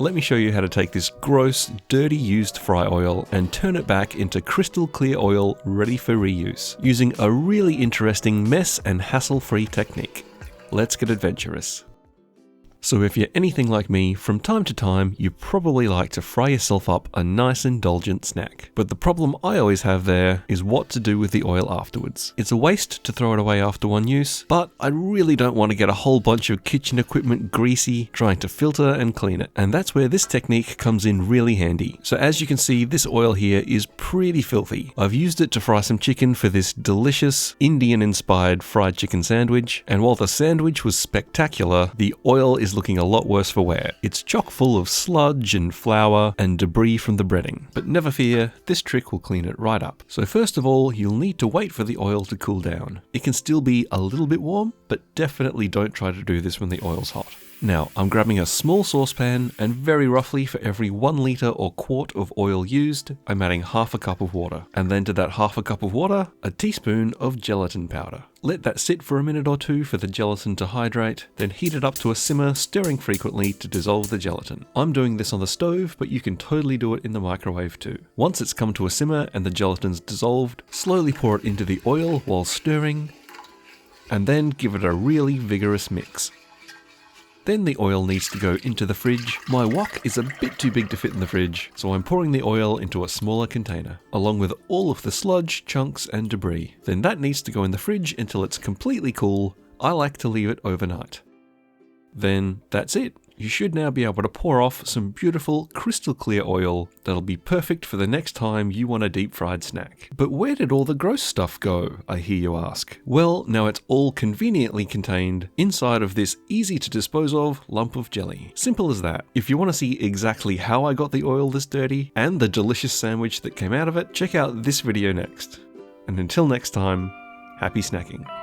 let me show you how to take this gross, dirty used fry oil and turn it back into crystal clear oil ready for reuse, using a really interesting mess and hassle-free technique. Let's get adventurous. So if you're anything like me, from time to time, you probably like to fry yourself up a nice indulgent snack. But the problem I always have there is what to do with the oil afterwards. It's a waste to throw it away after one use, but I really don't want to get a whole bunch of kitchen equipment greasy trying to filter and clean it. And that's where this technique comes in really handy. So as you can see, this oil here is pretty filthy. I've used it to fry some chicken for this delicious Indian-inspired fried chicken sandwich. And while the sandwich was spectacular, the oil is looking a lot worse for wear. It's chock full of sludge and flour and debris from the breading. But never fear, this trick will clean it right up. So first of all, you'll need to wait for the oil to cool down. It can still be a little bit warm, but definitely don't try to do this when the oil's hot. Now, I'm grabbing a small saucepan and very roughly for every 1 litre or quart of oil used, I'm adding half a cup of water. And then to that half a cup of water, a teaspoon of gelatin powder. Let that sit for a minute or two for the gelatin to hydrate, then heat it up to a simmer, stirring frequently to dissolve the gelatin. I'm doing this on the stove, but you can totally do it in the microwave too. Once it's come to a simmer and the gelatin's dissolved, slowly pour it into the oil while stirring, and then give it a really vigorous mix. Then the oil needs to go into the fridge. My wok is a bit too big to fit in the fridge, so I'm pouring the oil into a smaller container, along with all of the sludge, chunks and debris. Then that needs to go in the fridge until it's completely cool. I like to leave it overnight. Then that's it. You should now be able to pour off some beautiful crystal clear oil that'll be perfect for the next time you want a deep fried snack. But where did all the gross stuff go, I hear you ask? Well, now it's all conveniently contained inside of this easy to dispose of lump of jelly. Simple as that. If you want to see exactly how I got the oil this dirty and the delicious sandwich that came out of it, check out this video next. And until next time, happy snacking.